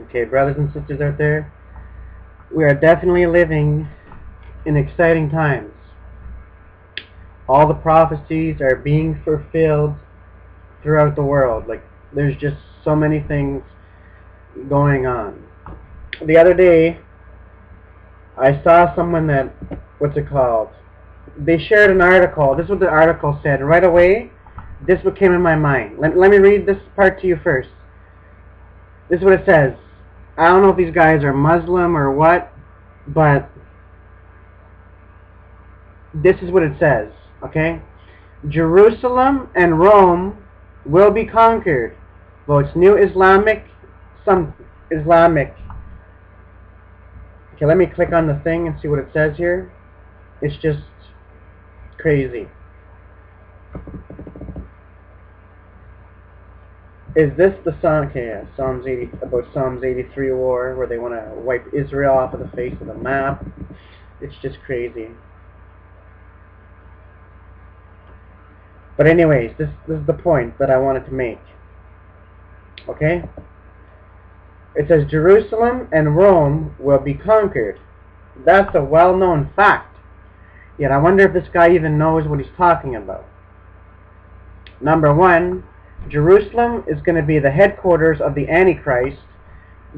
Okay, brothers and sisters out there, we are definitely living in exciting times. All the prophecies are being fulfilled throughout the world. Like, there's just so many things going on. The other day, I saw someone that, what's it called? They shared an article. This is what the article said. Right away, this is what came in my mind. Let me read this part to you first. This is what it says. I don't know if these guys are Muslim or what, but this is what it says, okay? Jerusalem and Rome will be conquered. Well, it's new Islamic. Okay, let me click on the thing and see what it says here. It's just crazy. Is this the Psalm? Okay, yeah, about Psalms 83 war, where they want to wipe Israel off of the face of the map. It's just crazy. But anyways, this is the point that I wanted to make. Okay? It says Jerusalem and Rome will be conquered. That's a well-known fact. Yet I wonder if this guy even knows what he's talking about. Number one, Jerusalem is going to be the headquarters of the Antichrist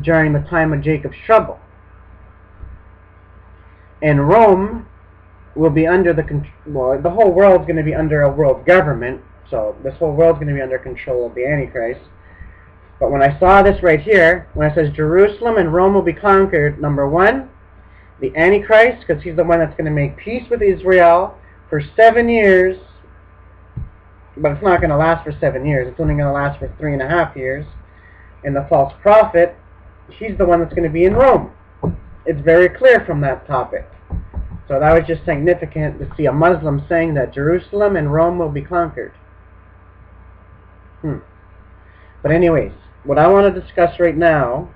during the time of Jacob's trouble. And Rome will be under the whole world's going to be under a world government, so this whole world's going to be under control of the Antichrist. But when I saw this right here, when it says Jerusalem and Rome will be conquered, number one, the Antichrist, because he's the one that's going to make peace with Israel for 7 years, but it's not going to last for 7 years. It's only going to last for 3.5 years. And the false prophet, he's the one that's going to be in Rome. It's very clear from that topic. So that was just significant to see a Muslim saying that Jerusalem and Rome will be conquered. But anyways, what I want to discuss right now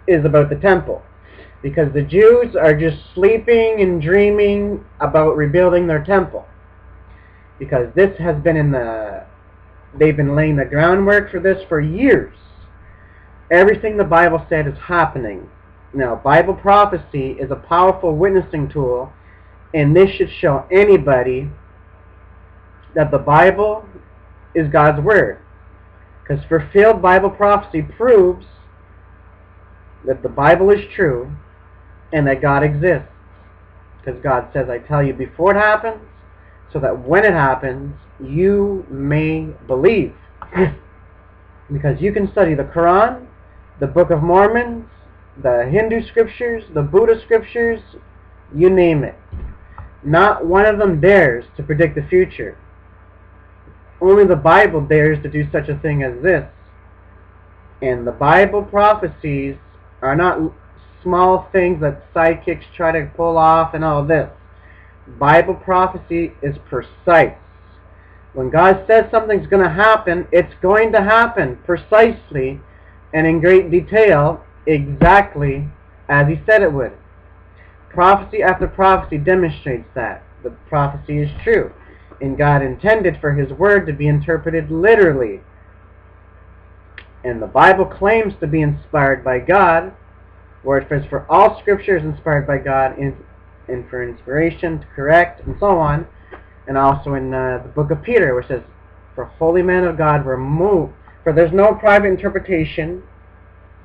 is about the temple. Because the Jews are just sleeping and dreaming about rebuilding their temple. Because this has been they've been laying the groundwork for this for years. Everything the Bible said is happening. Now, Bible prophecy is a powerful witnessing tool, and this should show anybody that the Bible is God's Word. Because fulfilled Bible prophecy proves that the Bible is true and that God exists. Because God says, I tell you before it happens, so that when it happens, you may believe. Because you can study the Quran, the Book of Mormon, the Hindu scriptures, the Buddha scriptures, you name it. Not one of them dares to predict the future. Only the Bible dares to do such a thing as this. And the Bible prophecies are not small things that sidekicks try to pull off and all this. Bible prophecy is precise. When God says something's going to happen, it's going to happen precisely and in great detail, exactly as He said it would. Prophecy after prophecy demonstrates that the prophecy is true, and God intended for His Word to be interpreted literally. And the Bible claims to be inspired by God, where it says, for all Scripture is inspired by God, and for inspiration, to correct, and so on. And also in the book of Peter, where it says, for holy men of God were moved, for there's no private interpretation,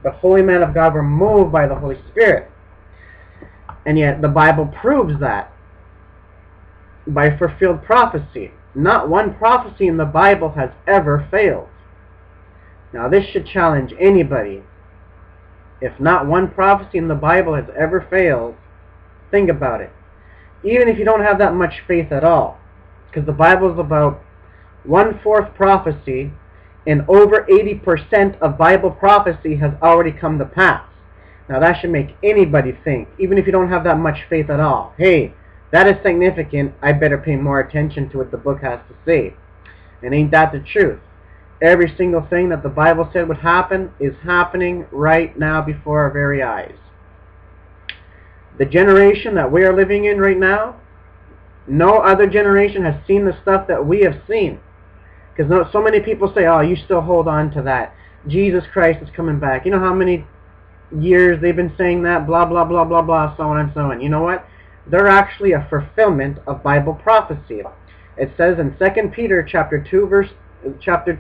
the holy men of God were moved by the Holy Spirit. And yet the Bible proves that by fulfilled prophecy. Not one prophecy in the Bible has ever failed. Now this should challenge anybody. If not one prophecy in the Bible has ever failed, think about it. Even if you don't have that much faith at all. Because the Bible is about 1/4 prophecy, and over 80% of Bible prophecy has already come to pass. Now that should make anybody think, even if you don't have that much faith at all, hey, that is significant, I better pay more attention to what the book has to say. And ain't that the truth? Every single thing that the Bible said would happen is happening right now before our very eyes. The generation that we are living in right now, no other generation has seen the stuff that we have seen. Because so many people say, oh, you still hold on to that. Jesus Christ is coming back. You know how many years they've been saying that? Blah, blah, blah, blah, blah, so on and so on. You know what? They're actually a fulfillment of Bible prophecy. It says in 2 Peter chapter 2, 2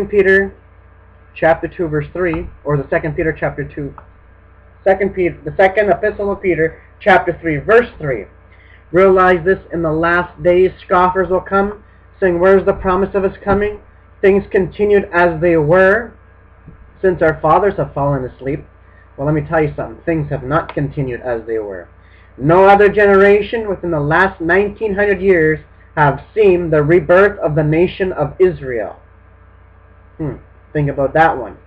Peter chapter 2 verse 3, or the 2 Peter chapter 2, the second epistle of Peter chapter 3 verse 3. Realize this: in the last days scoffers will come, saying, where's the promise of his coming? Things continued as they were since our fathers have fallen asleep. Well, let me tell you something. Things have not continued as they were. No other generation within the last 1900 years have seen the rebirth of the nation of Israel. Think about that one.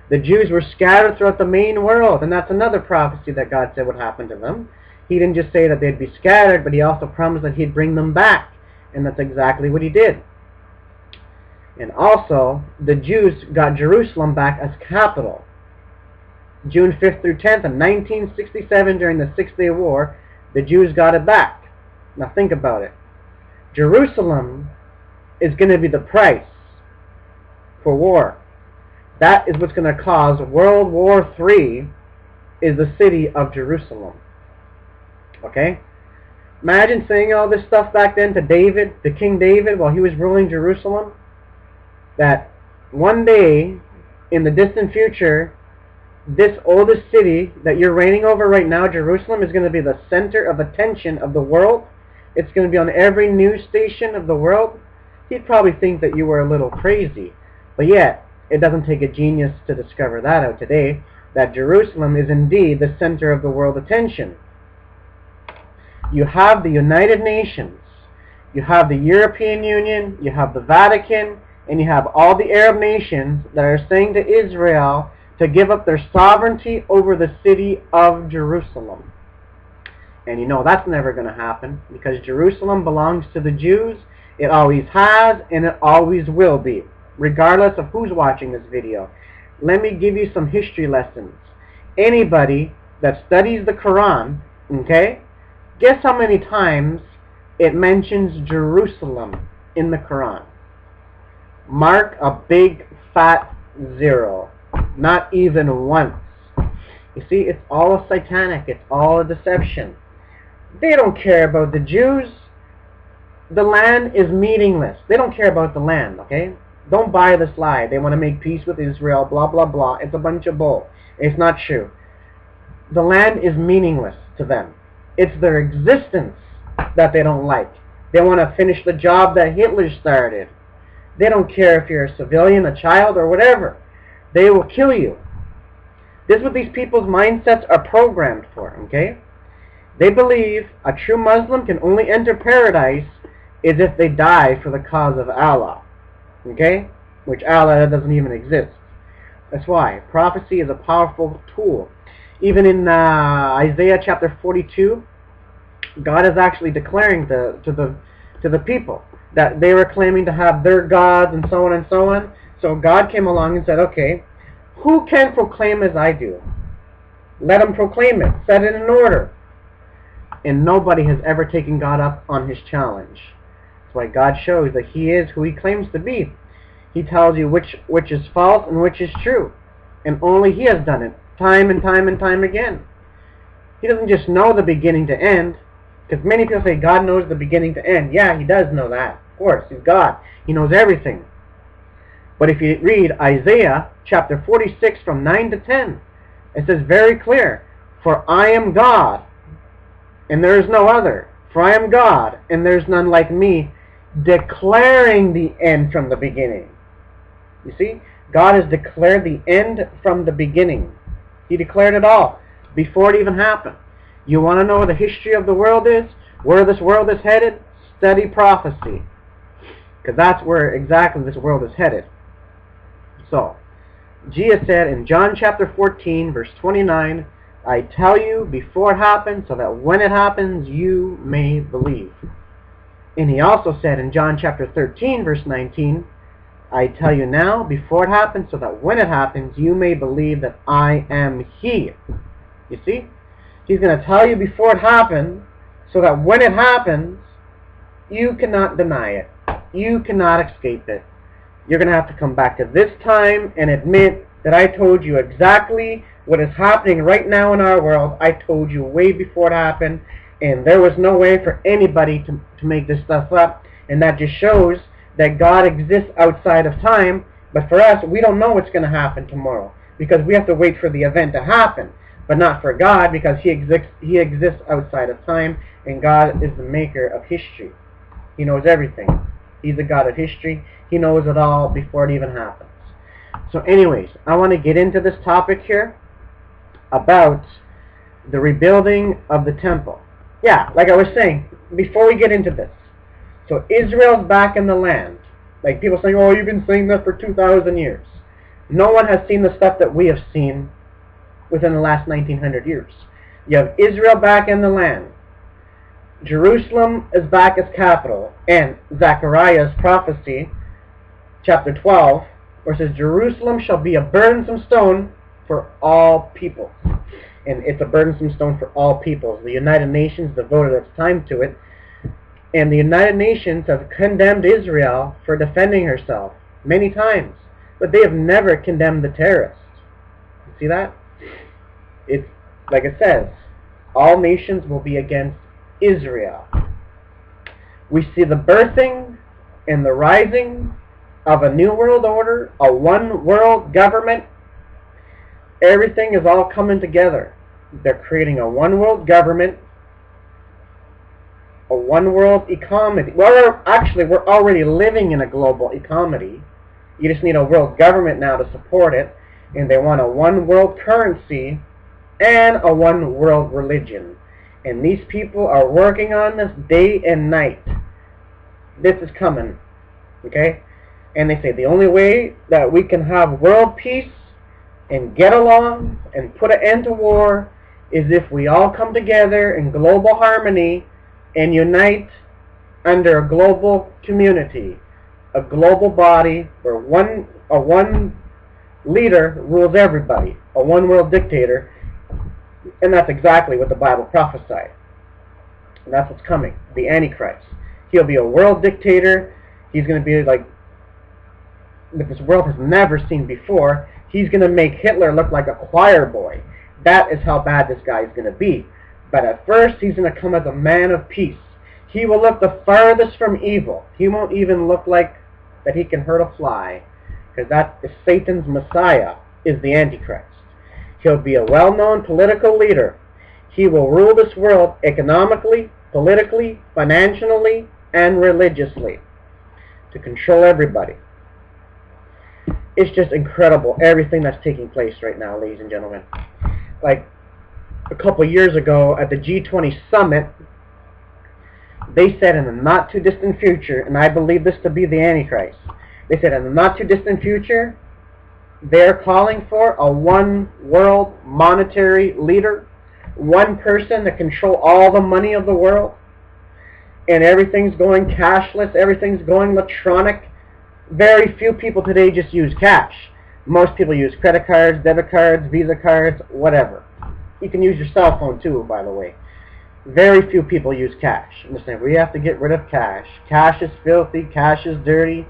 The Jews were scattered throughout the main world, and that's another prophecy that God said would happen to them. He didn't just say that they'd be scattered, but he also promised that he'd bring them back, and that's exactly what he did. And also, the Jews got Jerusalem back as capital. June 5th through 10th of 1967, during the Six-Day War, the Jews got it back. Now think about it. Jerusalem is going to be the price for war. That is what's going to cause World War III, is the city of Jerusalem. Okay? Imagine saying all this stuff back then to David, to King David, while he was ruling Jerusalem, that one day in the distant future, this oldest city that you're reigning over right now, Jerusalem, is going to be the center of attention of the world. It's going to be on every news station of the world. He'd probably think that you were a little crazy. But yet, it doesn't take a genius to discover that out today, that Jerusalem is indeed the center of the world attention. You have the United Nations, you have the European Union, you have the Vatican, and you have all the Arab nations that are saying to Israel to give up their sovereignty over the city of Jerusalem. And you know that's never going to happen, because Jerusalem belongs to the Jews. It always has, and it always will be, regardless of who's watching this video. Let me give you some history lessons. Anybody that studies the Quran, okay, guess how many times it mentions Jerusalem in the Quran? Mark a big fat 0. Not even once. You see, it's all satanic. It's all a deception. They don't care about the Jews. The land is meaningless. They don't care about the land, okay? Don't buy this lie. They want to make peace with Israel, blah, blah, blah. It's a bunch of bull. It's not true. The land is meaningless to them. It's their existence that they don't like. They want to finish the job that Hitler started. They don't care if you're a civilian, a child, or whatever. They will kill you. This is what these people's mindsets are programmed for, okay? They believe a true Muslim can only enter paradise is if they die for the cause of Allah, okay? Which Allah doesn't even exist. That's why prophecy is a powerful tool. Even in Isaiah chapter 42, God is actually declaring to the people that they were claiming to have their gods and so on and so on. So God came along and said, okay, who can proclaim as I do? Let him proclaim it. Set it in order. And nobody has ever taken God up on his challenge. That's why God shows that he is who he claims to be. He tells you which is false and which is true. And only he has done it time and time and time again. He doesn't just know the beginning to end. Because many people say God knows the beginning to end. Yeah, he does know that. Of course, he's God. He knows everything. But if you read Isaiah chapter 46 from 9 to 10, it says very clear, for I am God, and there is no other. For I am God, and there is none like me, declaring the end from the beginning. You see, God has declared the end from the beginning. He declared it all before it even happened. You want to know where the history of the world is? Where this world is headed? Study prophecy. Because that's where exactly this world is headed. So, Jesus said in John chapter 14, verse 29, I tell you before it happens, so that when it happens, you may believe. And he also said in John chapter 13, verse 19, I tell you now before it happens, so that when it happens, you may believe that I am he. You see? He's going to tell you before it happens, so that when it happens, you cannot deny it. You cannot escape it. You're going to have to come back to this time and admit that I told you exactly what is happening right now in our world. I told you way before it happened, and there was no way for anybody to make this stuff up. And that just shows that God exists outside of time, but for us, we don't know what's going to happen tomorrow because we have to wait for the event to happen, but not for God because He exists outside of time, and God is the maker of history. He knows everything. He's the God of history. He knows it all before it even happens. So anyways, I want to get into this topic here about the rebuilding of the temple. Yeah, like I was saying, before we get into this, so Israel's back in the land. Like people saying, oh, you've been saying that for 2,000 years. No one has seen the stuff that we have seen within the last 1,900 years. You have Israel back in the land. Jerusalem is back as capital. And Zechariah's prophecy, chapter 12, where it says, Jerusalem shall be a burdensome stone for all peoples. And it's a burdensome stone for all peoples. The United Nations devoted its time to it. And the United Nations have condemned Israel for defending herself many times. But they have never condemned the terrorists. You see that? It's like it says, all nations will be against Israel. We see the birthing and the rising of a new world order, a one world government. Everything is all coming together. They're creating a one world government, a one world economy. Well, actually, we're already living in a global economy. You just need a world government now to support it. And they want a one world currency and a one world religion. And these people are working on this day and night. This is coming. Okay? And they say the only way that we can have world peace and get along and put an end to war is if we all come together in global harmony and unite under a global community, a global body where a one leader rules everybody, a one world dictator. And that's exactly what the Bible prophesied. And that's what's coming, the Antichrist. He'll be a world dictator. He's going to be like that this world has never seen before. He's going to make Hitler look like a choir boy. That is how bad this guy is going to be. But at first, he's going to come as a man of peace. He will look the farthest from evil. He won't even look like that he can hurt a fly, because that is Satan's Messiah, is the Antichrist. He'll be a well-known political leader. He will rule this world economically, politically, financially, and religiously to control everybody. It's just incredible, everything that's taking place right now, ladies and gentlemen. Like a couple years ago at the G20 summit, they said in the not-too-distant future, and I believe this to be the Antichrist, they said in the not-too-distant future, they're calling for a one-world monetary leader, one person to control all the money of the world, and everything's going cashless, everything's going electronic. Very few people today just use cash. Most people use credit cards, debit cards, Visa cards, whatever. You can use your cell phone too, by the way. Very few people use cash. Understand? We have to get rid of cash. Cash is filthy. Cash is dirty.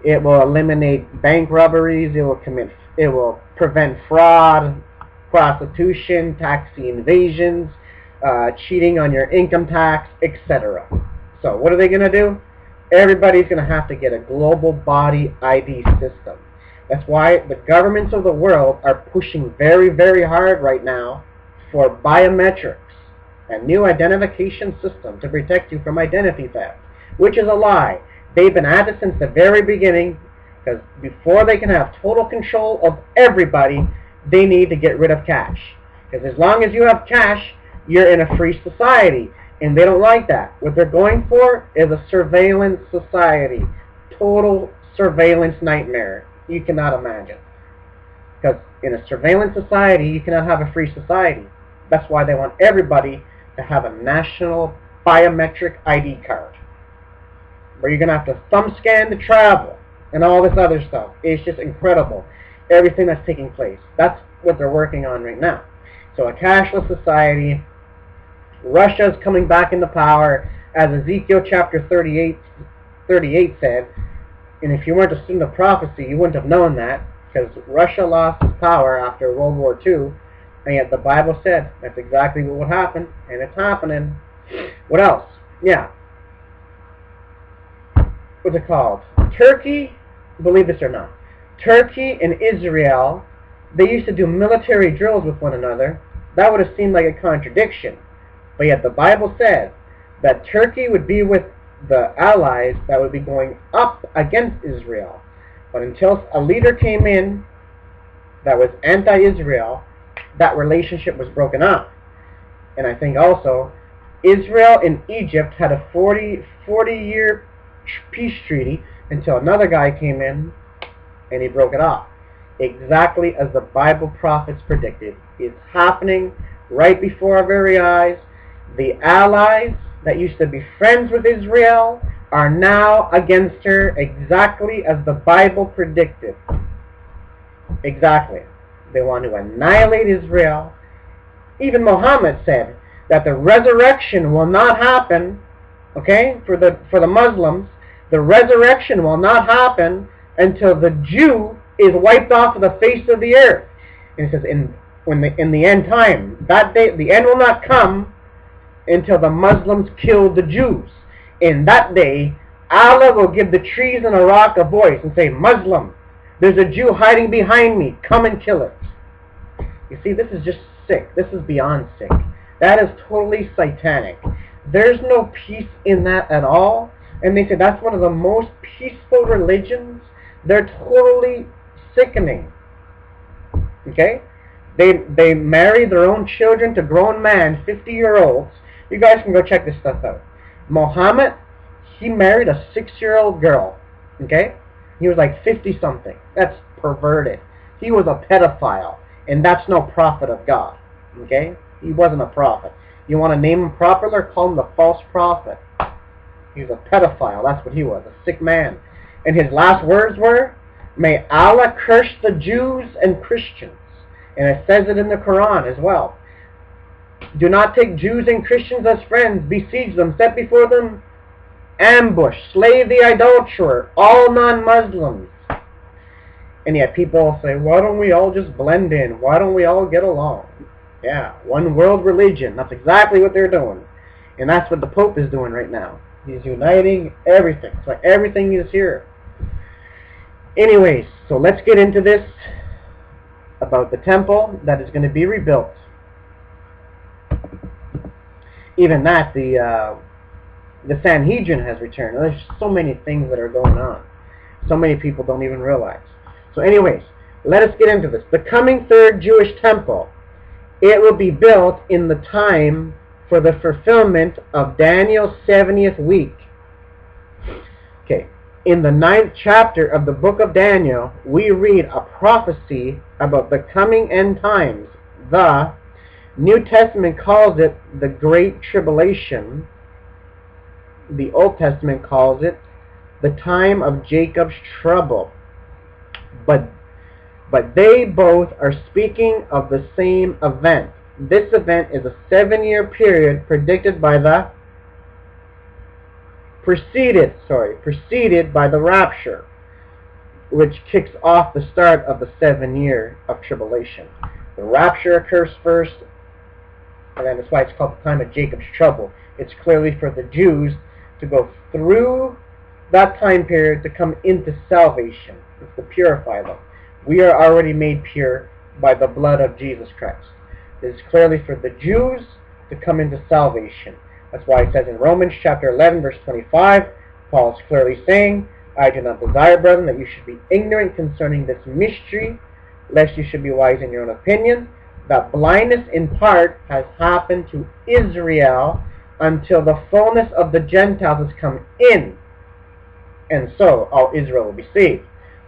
It will eliminate bank robberies. It will prevent fraud, prostitution, tax evasions, cheating on your income tax, etc. So what are they going to do? Everybody's going to have to get a global body ID system. That's why the governments of the world are pushing very, very hard right now for biometrics, a new identification system to protect you from identity theft, which is a lie. They've been at it since the very beginning, because before they can have total control of everybody, they need to get rid of cash. Because as long as you have cash, you're in a free society, and they don't like that. What they're going for is a surveillance society, total surveillance nightmare. You cannot imagine. Because in a surveillance society, you cannot have a free society. That's why they want everybody to have a national biometric ID card, where you're going to have to thumb scan to travel and all this other stuff. It's just incredible, everything that's taking place. That's what they're working on right now. So a cashless society. Russia's coming back into power. As Ezekiel chapter 38 said, And if you weren't a student of prophecy, you wouldn't have known that, because Russia lost its power after World War II, and yet the Bible said that's exactly what would happen, and it's happening. What else? Yeah. What's it called? Turkey, believe this or not, Turkey and Israel, they used to do military drills with one another. That would have seemed like a contradiction. But yet the Bible said that Turkey would be with the allies that would be going up against Israel. But until a leader came in that was anti-Israel, that relationship was broken up. And I think also Israel and Egypt had a 40-year peace treaty until another guy came in and he broke it off. Exactly as the Bible prophets predicted. It's happening right before our very eyes. The allies that used to be friends with Israel are now against her, exactly as the Bible predicted. Exactly. They want to annihilate Israel. Even Muhammad said that the resurrection will not happen, okay, for the Muslims. The resurrection will not happen until the Jew is wiped off of the face of the earth. And it says in the end time, that day, the end will not come until the Muslims kill the Jews. In that day, Allah will give the trees and a rock a voice and say, Muslim, there's a Jew hiding behind me, come and kill it. You see, this is just sick. This is beyond sick. That is totally satanic. There's no peace in that at all. And they say that's one of the most peaceful religions. They're totally sickening. Okay? They marry their own children to grown men, 50-year-olds. You guys can go check this stuff out. Muhammad, he married a 6-year-old girl. Okay? He was like 50-something. That's perverted. He was a pedophile. And that's no prophet of God. Okay? He wasn't a prophet. You want to name him properly, call him the false prophet. He was a pedophile. That's what he was. A sick man. And his last words were, may Allah curse the Jews and Christians. And it says it in the Quran as well. Do not take Jews and Christians as friends. Besiege them. Set before them ambush. Slay the adulterer. All non-Muslims. And yet people say, why don't we all just blend in? Why don't we all get along? Yeah, one world religion. That's exactly what they're doing. And that's what the Pope is doing right now. He's uniting everything. It's like everything is here. Anyways, so let's get into this about the temple that is going to be rebuilt. Even that, the Sanhedrin has returned. There's so many things that are going on. So many people don't even realize. So anyways, let us get into this. The coming third Jewish temple, it will be built in the time for the fulfillment of Daniel's 70th week. Okay, in the 9th chapter of the book of Daniel, we read a prophecy about the coming end times. The New Testament calls it the Great Tribulation. The Old Testament calls it the time of Jacob's trouble. But they both are speaking of the same event. This event is a 7-year period predicted by the preceded by the rapture, which kicks off the start of the 7 year of tribulation. The rapture occurs first, and then that's why it's called the time of Jacob's trouble. It's clearly for the Jews to go through that time period to come into salvation. It's to purify them. We are already made pure by the blood of Jesus Christ. It is clearly for the Jews to come into salvation. That's why it says in Romans chapter 11, verse 25, Paul is clearly saying, I do not desire, brethren, that you should be ignorant concerning this mystery, lest you should be wise in your own opinion, that blindness in part has happened to Israel until the fullness of the Gentiles has come in, and so all Israel will be saved.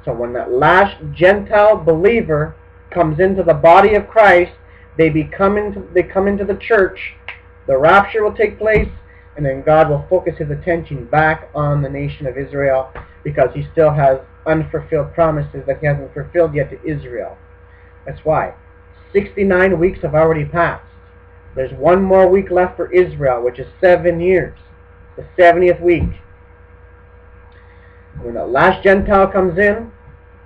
So when that last Gentile believer comes into the body of Christ, they come into the church, the rapture will take place, and then God will focus his attention back on the nation of Israel, because he still has unfulfilled promises that he hasn't fulfilled yet to Israel. That's why 69 weeks have already passed. There's one more week left for Israel, which is 7 years. The 70th week. When the last Gentile comes in,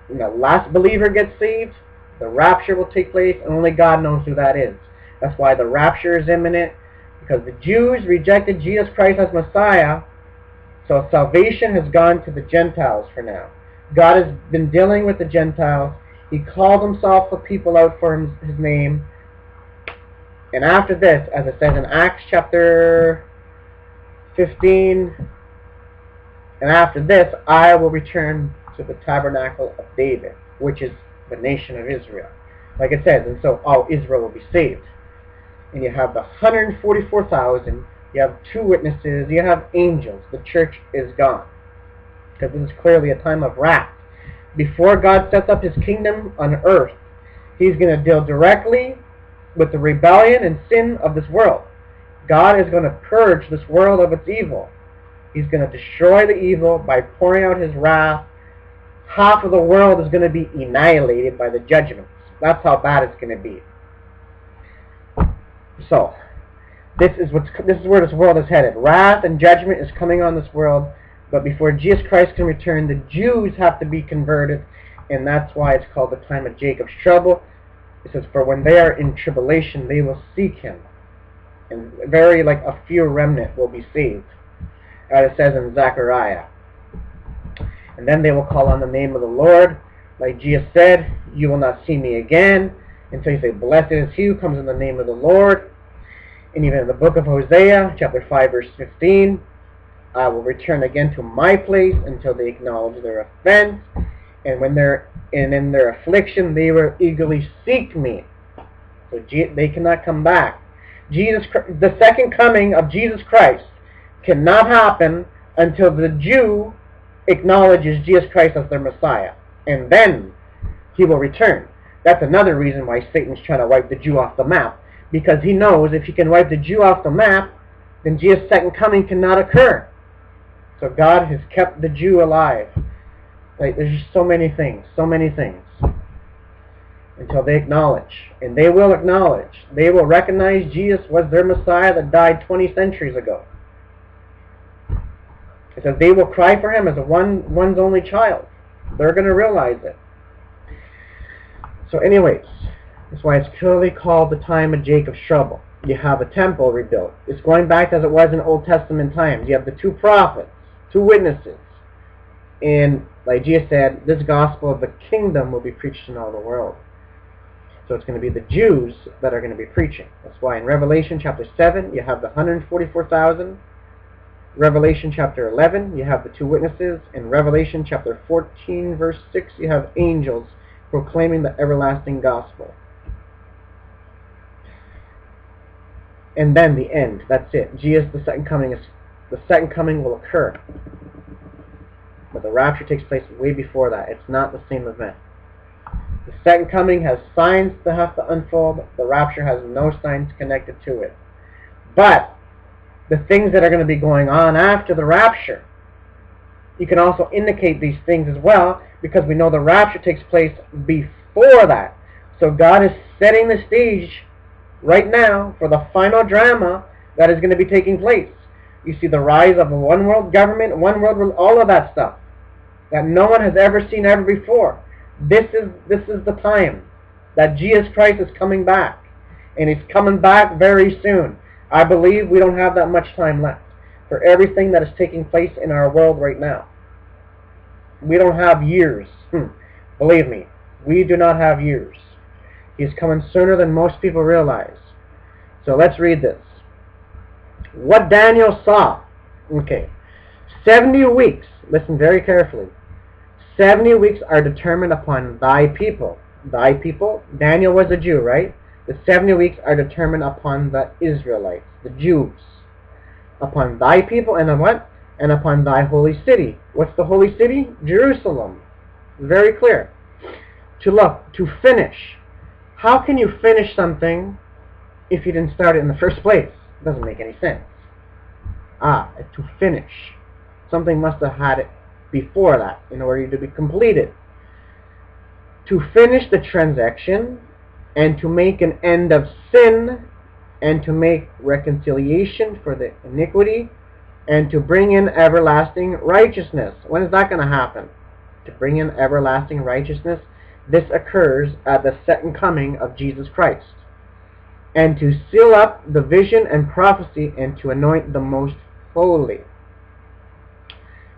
when the last believer gets saved, the rapture will take place, and only God knows who that is. That's why the rapture is imminent, because the Jews rejected Jesus Christ as Messiah, so salvation has gone to the Gentiles for now. God has been dealing with the Gentiles. He called himself a people out for his name. And after this, as it says in Acts chapter 15, and after this, I will return to the tabernacle of David, which is the nation of Israel. Like it says, and so all Israel will be saved. And you have the 144,000, you have 2 witnesses, you have angels. The church is gone. Because this is clearly a time of wrath. Before God sets up his kingdom on earth, he's going to deal directly with the rebellion and sin of this world. God is going to purge this world of its evil. He's going to destroy the evil by pouring out his wrath. Half of the world is going to be annihilated by the judgments. That's how bad it's going to be. So, this is where this world is headed. Wrath and judgment is coming on this world, but before Jesus Christ can return, the Jews have to be converted, and that's why it's called the time of Jacob's trouble. It says, for when they are in tribulation, they will seek him, and very like a few remnant will be saved, as it says in Zechariah. And then they will call on the name of the Lord. Like Jesus said, you will not see me again until you say, blessed is he who comes in the name of the Lord. And even in the book of Hosea, chapter 5, verse 15, I will return again to my place until they acknowledge their offense. And when they're in their affliction, they will eagerly seek me. So they cannot come back. The second coming of Jesus Christ cannot happen until the Jew acknowledges Jesus Christ as their Messiah. And then he will return. That's another reason why Satan's trying to wipe the Jew off the map. Because he knows if he can wipe the Jew off the map, then Jesus' second coming cannot occur. So God has kept the Jew alive. Like, there's just so many things. Until they acknowledge. And they will acknowledge. They will recognize Jesus was their Messiah that died 20 centuries ago. It says they will cry for him as one's only child. They're going to realize it. So anyways, that's why it's clearly called the time of Jacob's trouble. You have a temple rebuilt. It's going back as it was in Old Testament times. You have the 2 prophets, 2 witnesses. And like Jesus said, this gospel of the kingdom will be preached in all the world. So it's going to be the Jews that are going to be preaching. That's why in Revelation chapter 7, you have the 144,000. Revelation chapter 11, you have the 2 witnesses. In Revelation chapter 14, verse 6, you have angels proclaiming the everlasting gospel. And then the end. That's it. Jesus, the second coming will occur. But the rapture takes place way before that. It's not the same event. The second coming has signs that have to unfold. The rapture has no signs connected to it. But the things that are going to be going on after the rapture, you can also indicate these things as well, because we know the rapture takes place before that. So God is setting the stage right now for the final drama that is going to be taking place. You see the rise of a one world government, one world, all of that stuff that no one has ever seen ever before. This is the time that Jesus Christ is coming back, and he's coming back very soon. I believe we don't have that much time left for everything that is taking place in our world right now. We don't have years. Believe me, we do not have years. He's coming sooner than most people realize. So let's read this. What Daniel saw. Okay. 70 weeks. Listen very carefully. 70 weeks are determined upon thy people. Thy people? Daniel was a Jew, right? The 70 weeks are determined upon the Israelites, the Jews. Upon thy people and on what? And upon thy holy city. What's the holy city? Jerusalem. Very clear. To finish. How can you finish something if you didn't start it in the first place? It doesn't make any sense. To finish. Something must have had it before that in order to be completed. To finish the transaction, and to make an end of sin, and to make reconciliation for the iniquity and to bring in everlasting righteousness. When is that going to happen? To bring in everlasting righteousness, this occurs at the second coming of Jesus Christ. And to seal up the vision and prophecy, and to anoint the most holy.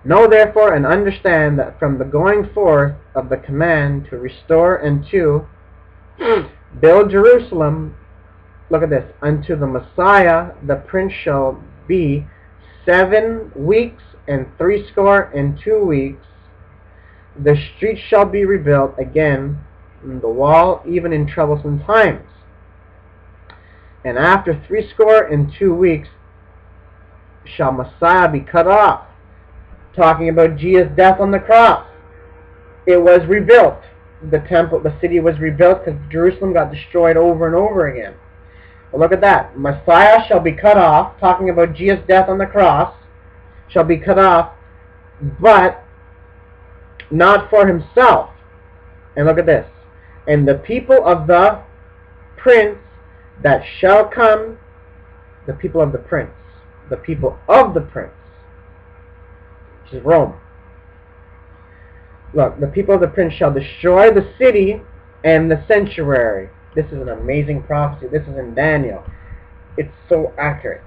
Know therefore and understand that from the going forth of the command to restore and to build Jerusalem, look at this, unto the Messiah the Prince shall be 7 weeks and 62 weeks. The street shall be rebuilt again, the wall even in troublesome times. And after 62 weeks shall Messiah be cut off. Talking about Jesus' death on the cross. It was rebuilt. The temple, the city was rebuilt because Jerusalem got destroyed over and over again. But look at that. Messiah shall be cut off. Talking about Jesus' death on the cross. Shall be cut off. But not for himself. And look at this. And the people of the prince that shall come. The people of the prince. The people of the prince. Which is Rome. Look, the people of the prince shall destroy the city and the sanctuary. This is an amazing prophecy. This is in Daniel. It's so accurate.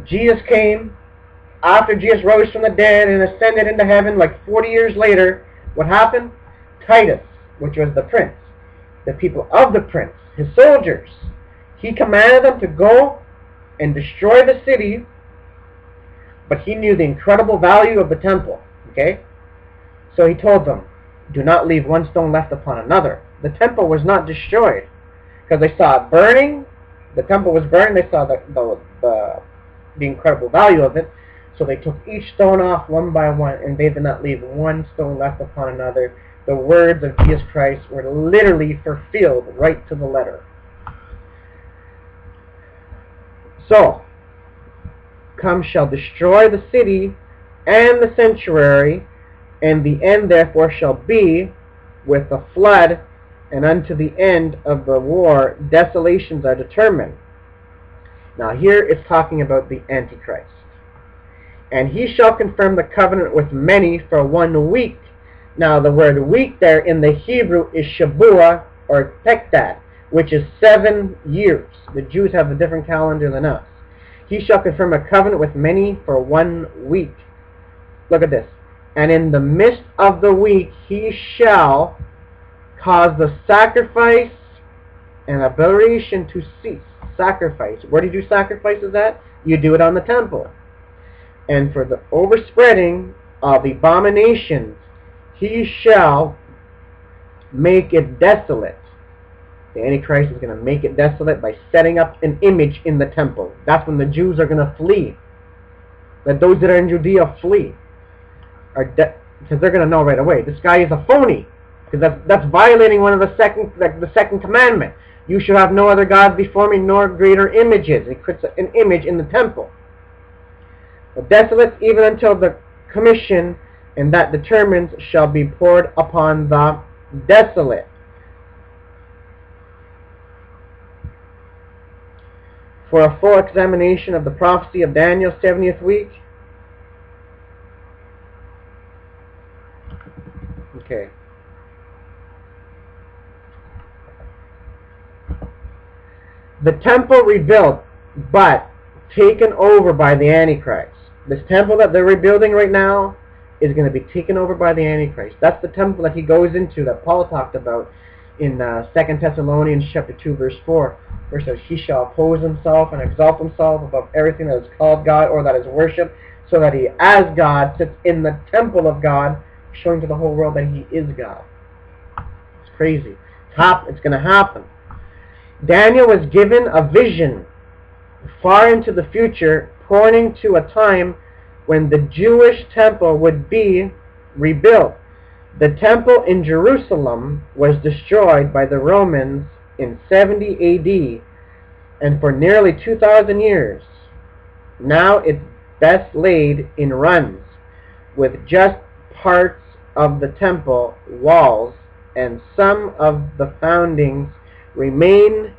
Jesus came, after Jesus rose from the dead and ascended into heaven, like 40 years later, what happened? Titus, which was the prince, the people of the prince, his soldiers, he commanded them to go and destroy the city. But he knew the incredible value of the temple, okay? So he told them, do not leave one stone left upon another. The temple was not destroyed because they saw it burning. The temple was burning. They saw the incredible value of it. So they took each stone off one by one, and they did not leave one stone left upon another. The words of Jesus Christ were literally fulfilled right to the letter. So, come shall destroy the city and the sanctuary, and the end therefore shall be with the flood, and unto the end of the war desolations are determined. Now here it's talking about the Antichrist. And he shall confirm the covenant with many for 1 week. Now the word week there in the Hebrew is Shabuah or Tektat, which is 7 years. The Jews have a different calendar than us. He shall confirm a covenant with many for 1 week. Look at this. And in the midst of the week he shall cause the sacrifice and oblation to cease. Sacrifice. Where do you do sacrifices at? You do it on the temple. And for the overspreading of abominations he shall make it desolate. The Antichrist is going to make it desolate by setting up an image in the temple. That's when the Jews are going to flee. Let those that are in Judea flee. Because they're going to know right away, this guy is a phony. Because that's violating one of the second commandment. You shall have no other gods before me, nor greater images. It puts an image in the temple. The desolate even until the commission, and that determines, shall be poured upon the desolate. For a full examination of the prophecy of Daniel's 70th week. Okay. The temple rebuilt, but taken over by the Antichrist. This temple that they're rebuilding right now is going to be taken over by the Antichrist. That's the temple that he goes into, that Paul talked about in 2 Thessalonians chapter 2, verse 4, where it says, he shall oppose himself and exalt himself above everything that is called God or that is worshipped, so that he, as God, sits in the temple of God, showing to the whole world that he is God. It's crazy. It's going to happen. Daniel was given a vision far into the future, pointing to a time when the Jewish temple would be rebuilt. The temple in Jerusalem was destroyed by the Romans in 70 AD, and for nearly 2,000 years. Now it's best laid in ruins, with just parts of the temple walls and some of the foundings remaining.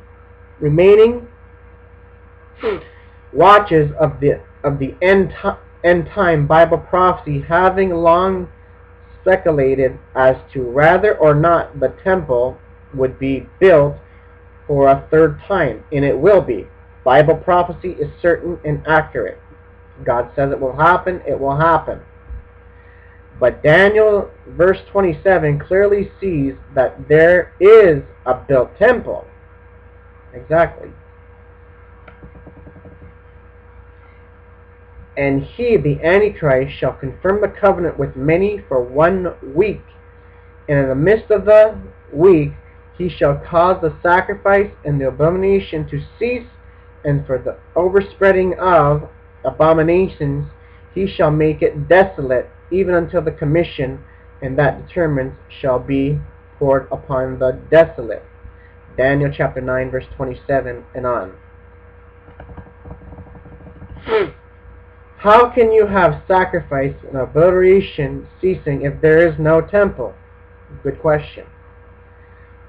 Watches of the end time Bible prophecy, having long speculated as to whether or not the temple would be built for a third time, and it will be. Bible prophecy is certain and accurate. God says it will happen, it will happen. But Daniel verse 27 clearly sees that there is a built temple. Exactly. And he, the Antichrist, shall confirm the covenant with many for 1 week. And in the midst of the week he shall cause the sacrifice and the abomination to cease, and for the overspreading of abominations he shall make it desolate, even until the commission, and that determines, shall be poured upon the desolate. Daniel chapter 9 verse 27 and on. How can you have sacrifice and obliteration ceasing if there is no temple? Good question.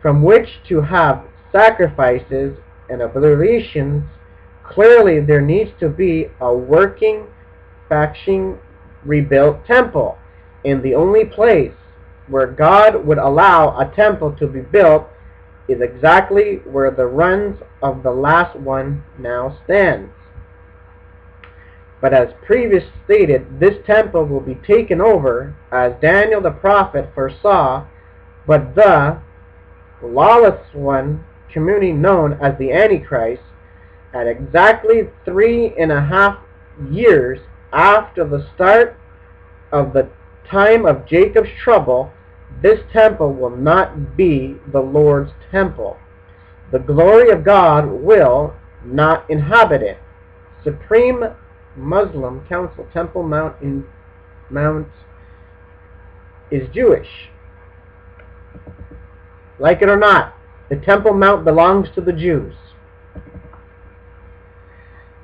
From which to have sacrifices and obliterations, clearly there needs to be a working, functioning, rebuilt temple. And the only place where God would allow a temple to be built is exactly where the ruins of the last one now stands. But as previously stated, this temple will be taken over, as Daniel the prophet foresaw, but the lawless one, community known as the Antichrist, at exactly 3.5 years after the start of the time of Jacob's trouble, this temple will not be the Lord's temple. The glory of God will not inhabit it. Supreme Muslim Council Temple Mount is Jewish. Like it or not, the Temple Mount belongs to the Jews.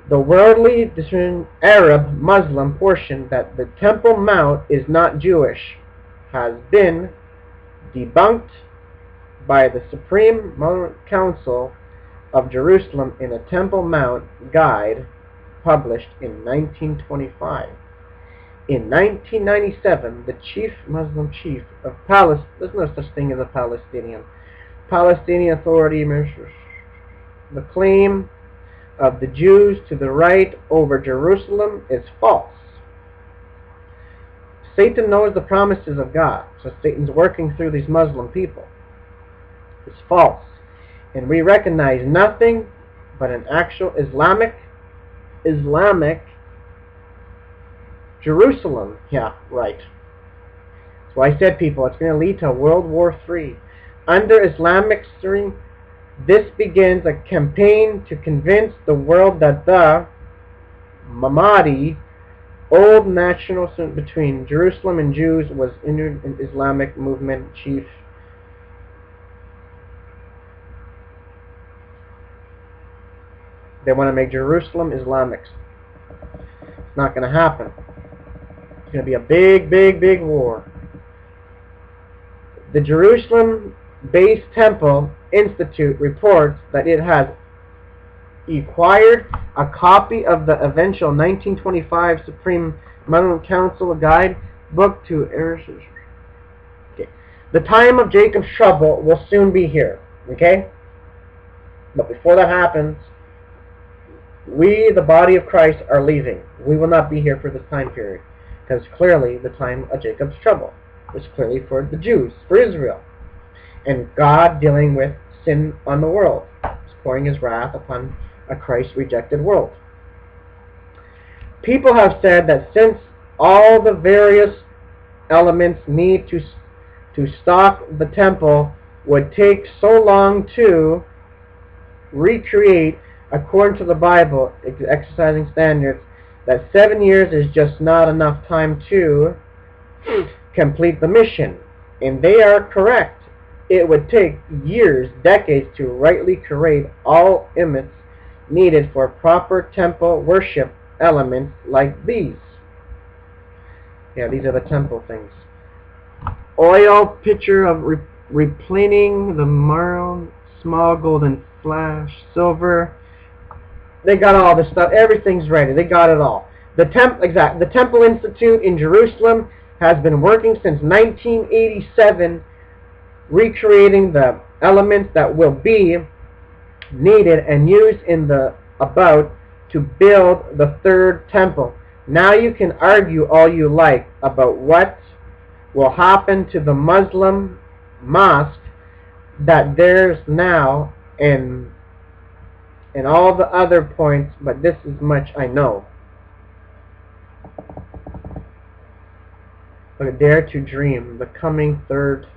The worldly discerned Arab Muslim portion that the Temple Mount is not Jewish has been debunked by the Supreme Council of Jerusalem in a Temple Mount guide published in 1925. In 1997, the Muslim chief of Palestine, there's no such thing as a Palestinian Authority, the claim of the Jews to the right over Jerusalem is false. Satan knows the promises of God, so Satan's working through these Muslim people. It's false. And we recognize nothing but an actual Islamic Jerusalem. Yeah, right. So I said, people, it's going to lead to World War III. Under Islamic stream, this begins a campaign to convince the world that the Mahdi, old nationalism between Jerusalem and Jews, was in Islamic movement chief. They want to make Jerusalem Islamic. It's not going to happen. It's going to be a big, big, big war. The Jerusalem-based Temple Institute reports that it has acquired a copy of the eventual 1925 Supreme Muslim Council Guide book to Eretz. Okay. The time of Jacob's trouble will soon be here. Okay? But before that happens, we, the body of Christ, are leaving. We will not be here for this time period. Because clearly the time of Jacob's trouble was clearly for the Jews, for Israel. And God dealing with sin on the world. He's pouring his wrath upon a Christ-rejected world. People have said that since all the various elements need to stock the temple would take so long to recreate according to the Bible, exercising standards, that 7 years is just not enough time to complete the mission. And they are correct. It would take years, decades to rightly create all elements needed for proper temple worship elements like these. Yeah, these are the temple things. Oil, picture of replening the marrow, small golden flash, silver. They got all this stuff. Everything's ready. They got it all. The Temple Institute in Jerusalem has been working since 1987, recreating the elements that will be needed and used in the about to build the third temple. Now you can argue all you like about what will happen to the Muslim mosque that there's now and all the other points, but this is much I know. But dare to dream the coming third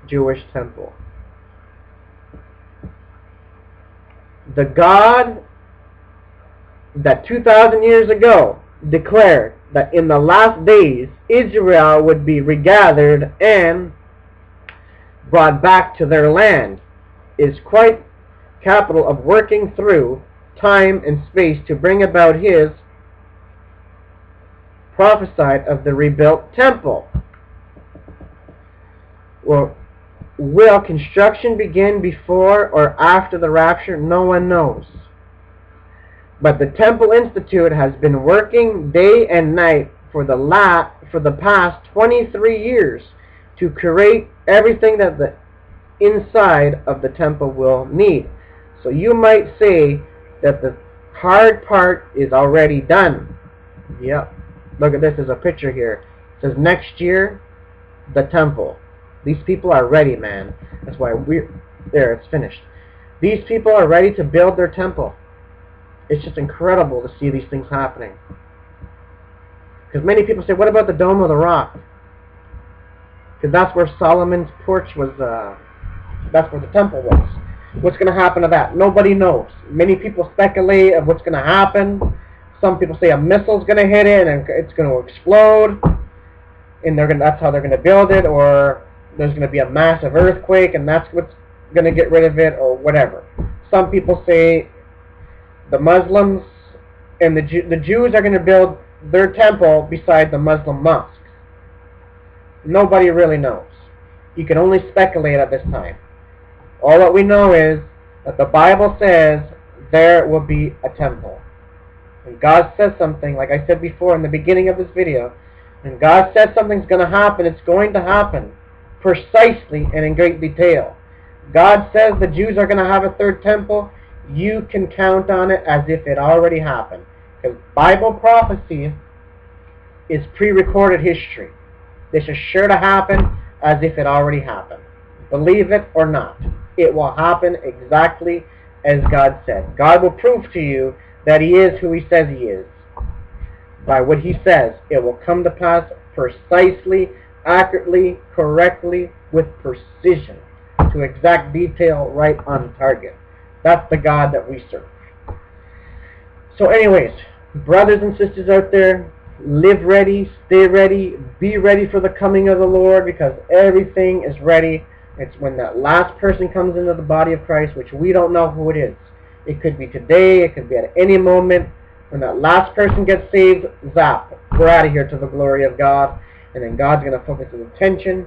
Jewish temple. The God that 2,000 years ago declared that in the last days Israel would be regathered and brought back to their land is quite capable of working through time and space to bring about his prophesied of the rebuilt temple. Well, will construction begin before or after the rapture? No one knows. But the Temple Institute has been working day and night for the past 23 years to create everything that the inside of the temple will need. So you might say that the hard part is already done. Yep. Look at this as a picture here. It says next year, the temple. These people are ready, man. That's why there, it's finished. These people are ready to build their temple. It's just incredible to see these things happening. Because many people say, what about the Dome of the Rock? Because that's where Solomon's porch was, that's where the temple was. What's going to happen to that? Nobody knows. Many people speculate of what's going to happen. Some people say a missile's going to hit it and it's going to explode. And that's how they're going to build it. Or there's going to be a massive earthquake and that's what's going to get rid of it, or whatever. Some people say the Muslims and the Jews are going to build their temple beside the Muslim mosques. Nobody really knows. You can only speculate at this time. All that we know is that the Bible says there will be a temple. When God says something, like I said before in the beginning of this video, when God says something's going to happen, it's going to happen precisely and in great detail. God says the Jews are going to have a third temple. You can count on it as if it already happened. Because Bible prophecy is pre-recorded history. This is sure to happen as if it already happened. Believe it or not, it will happen exactly as God said. God will prove to you that He is who He says He is. By what He says, it will come to pass precisely, accurately, correctly, with precision, to exact detail, right on target. That's the God that we serve. So anyways, brothers and sisters out there, live ready, stay ready, be ready for the coming of the Lord, because everything is ready. It's when that last person comes into the body of Christ, which we don't know who it is. It could be today, it could be at any moment. When that last person gets saved, zap, we're out of here to the glory of God. And then God's going to focus His attention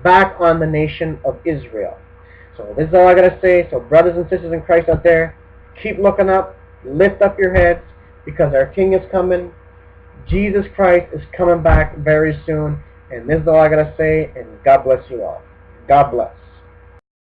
back on the nation of Israel. So this is all I got to say. So brothers and sisters in Christ out there, keep looking up, lift up your heads, because our King is coming. Jesus Christ is coming back very soon. And this is all I got to say, and God bless you all. God bless.